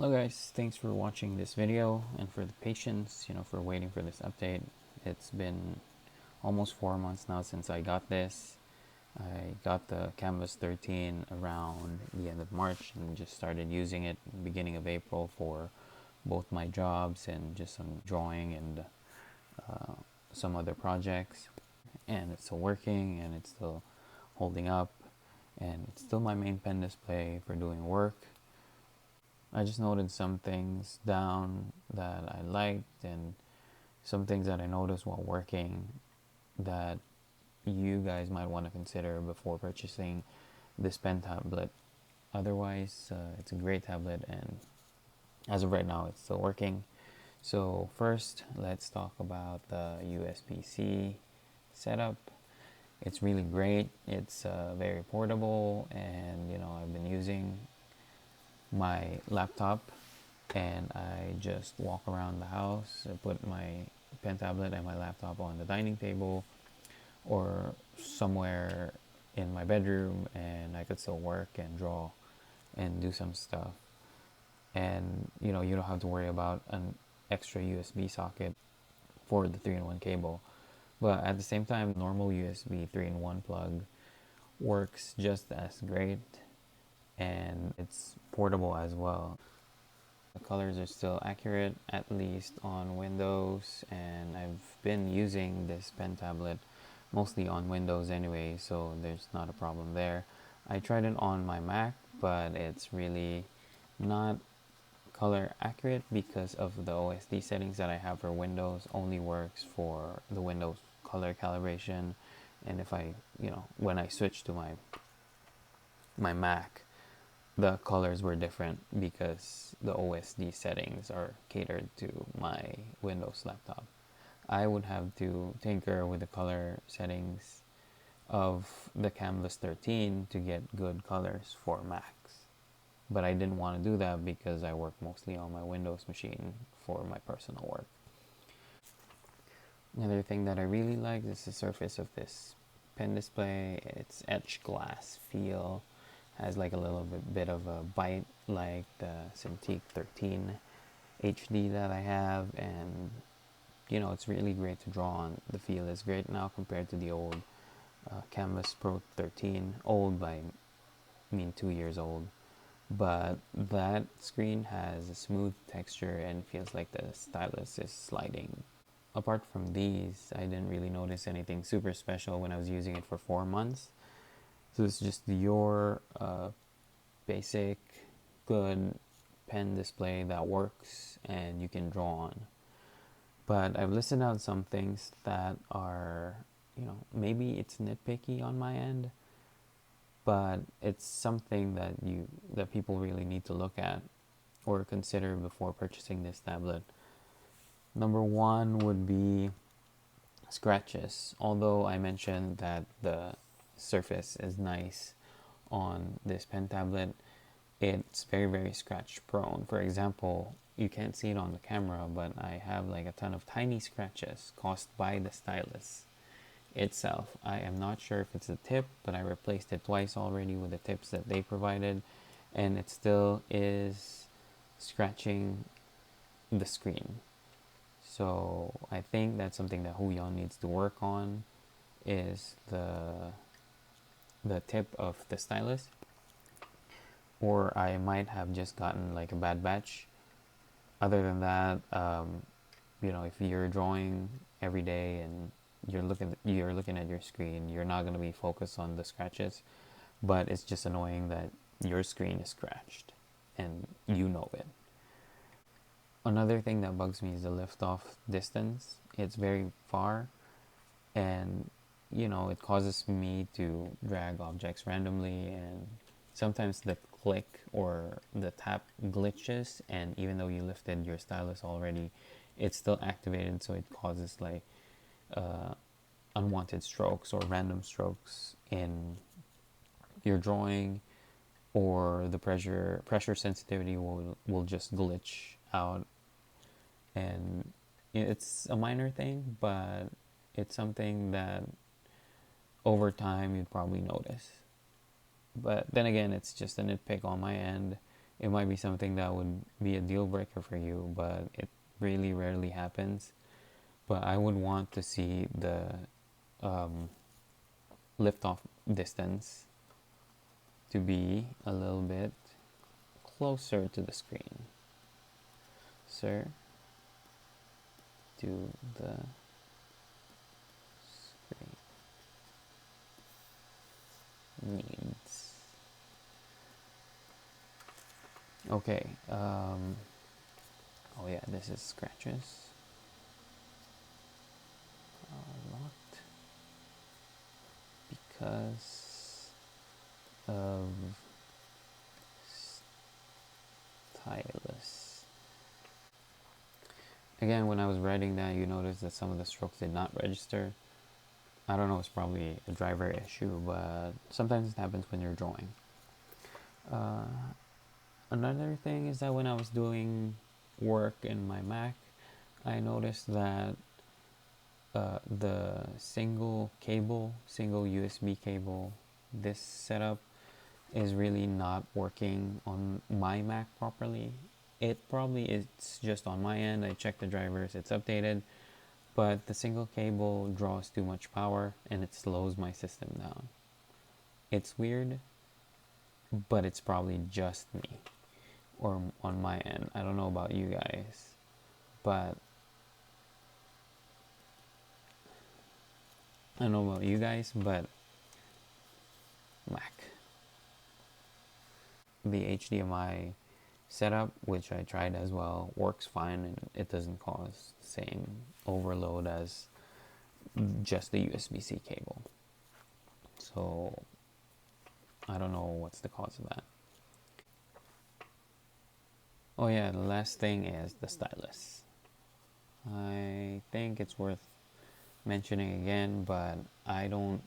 Hello guys, thanks for watching this video and for the patience, for waiting for this update. It's been almost 4 months now since I got this. I got the Kamvas 13 around the end of March and just started using it beginning of April for both my jobs and just some drawing and some other projects. And it's still working and it's still holding up and it's still my main pen display for doing work. I just noted some things down that I liked and some things that I noticed while working that you guys might want to consider before purchasing this pen tablet. Otherwise, it's a great tablet, and as of right now, it's still working. So first, let's talk about the USB-C setup. It's really great. It's very portable, and I've been using my laptop and I just walk around the house. I put my pen tablet and my laptop on the dining table or somewhere in my bedroom, and I could still work and draw and do some stuff. And you don't have to worry about an extra USB socket for the 3-in-1 cable. But at the same time, normal USB 3-in-1 plug works just as great, and it's portable as well. The colors are still accurate, at least on Windows, and I've been using this pen tablet mostly on Windows anyway, so there's not a problem there. I tried it on my Mac, but it's really not color accurate because of the OSD settings that I have for Windows only works for the Windows color calibration. And if I, when I switch to my Mac, the colors were different because the OSD settings are catered to my Windows laptop. I would have to tinker with the color settings of the Kamvas 13 to get good colors for Macs. But I didn't want to do that because I work mostly on my Windows machine for my personal work. Another thing that I really like is the surface of this pen display. It's etched glass feel, has like a little bit of a bite like the Cintiq 13 HD that I have, and it's really great to draw on. The feel is great now compared to the old Kamvas Pro 13. Old by, 2 years old. But that screen has a smooth texture and feels like the stylus is sliding. Apart from these, I didn't really notice anything super special when I was using it for 4 months. So it's just your basic, good pen display that works and you can draw on. But I've listed out some things that are, maybe it's nitpicky on my end, but it's something that people really need to look at or consider before purchasing this tablet. Number one would be scratches. Although I mentioned that the surface is nice on this pen tablet, it's very, very scratch prone. For example, you can't see it on the camera, but I have like a ton of tiny scratches caused by the stylus itself. I am not sure if it's a tip, but I replaced it twice already with the tips that they provided, and it still is scratching the screen. So I think that's something that Huion needs to work on, is the tip of the stylus. Or I might have just gotten like a bad batch. Other than that, if you're drawing every day and you're looking at your screen, you're not going to be focused on the scratches, but it's just annoying that your screen is scratched and you know it. Another thing that bugs me is the lift-off distance. It's very far, and it causes me to drag objects randomly, and sometimes the click or the tap glitches, and even though you lifted your stylus already, it's still activated, so it causes like unwanted strokes or random strokes in your drawing, or the pressure sensitivity will just glitch out. And it's a minor thing, but it's something that over time you'd probably notice. But then again, it's just a nitpick on my end. it might be something that would be a deal breaker for you, but it really rarely happens. But I would want to see the um, liftoff distance to be a little bit closer to the screen. Sir, to the screen needs. Okay. Oh yeah, this is scratches. A lot because of Stylus. Again, when I was writing that, you notice that some of the strokes did not register. I don't know, it's probably a driver issue, but sometimes it happens when you're drawing. Uh, Another thing is that when I was doing work in my Mac, I noticed that the single USB cable, this setup is really not working on my Mac properly. It's just on my end. I checked the drivers, it's updated, but the single cable draws too much power and it slows my system down. It's weird, but it's probably just me or on my end. I don't know about you guys, but Mac. The HDMI setup, which I tried as well, works fine and it doesn't cause the same overload as just the USB-C cable. So I don't know what's the cause of that. Oh yeah, the last thing is the stylus. I think it's worth mentioning again, but I'm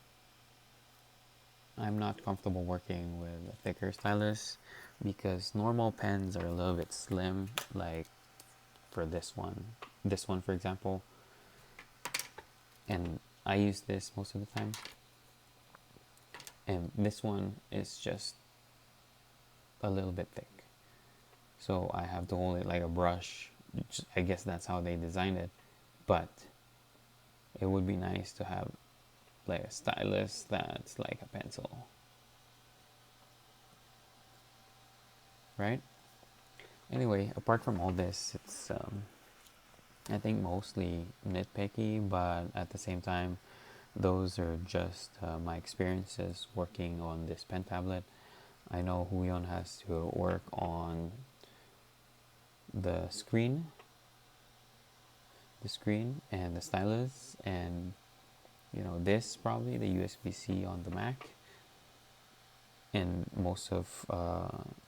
not comfortable working with a thicker stylus because normal pens are a little bit slim, like for this one for example, and I use this most of the time, and this one is just a little bit thick, so I have to hold it like a brush. I guess that's how they designed it, but it would be nice to have like a stylus that's like a pencil, right? Anyway, apart from all this, it's I think mostly nitpicky, but at the same time, those are just my experiences working on this pen tablet. I know Huion has to work on the screen, and the stylus, and this probably the USB-C on the Mac, and most of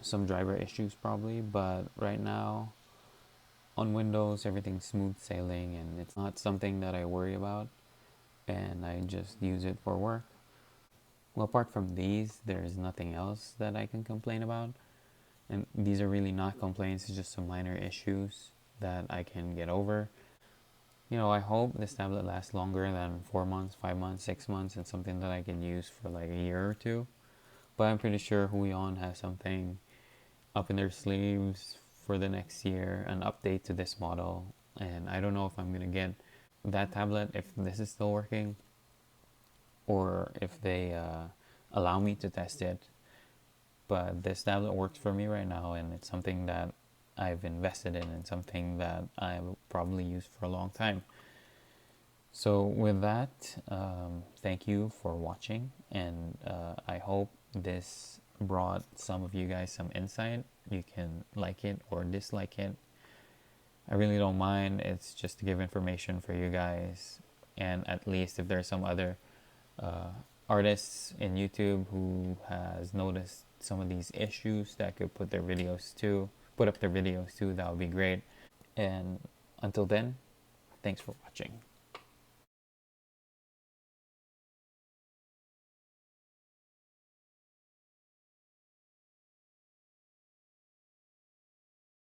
some driver issues probably. But right now on Windows, everything's smooth sailing, and it's not something that I worry about, and I just use it for work. Well, apart from these, there's nothing else that I can complain about. And these are really not complaints, it's just some minor issues that I can get over. I hope this tablet lasts longer than 4 months, 5 months, 6 months, and something that I can use for like a year or two. But I'm pretty sure Huion has something up in their sleeves for the next year, an update to this model. And I don't know if I'm going to get that tablet if this is still working, or if they allow me to test it. But this tablet works for me right now, and it's something that I've invested in and something that I will probably use for a long time. So with that, thank you for watching, and I hope this brought some of you guys some insight. You can like it or dislike it. I really don't mind. It's just to give information for you guys, and at least if there's some other artists in YouTube who has noticed some of these issues that could put up their videos too, that would be great. And until then, thanks for watching.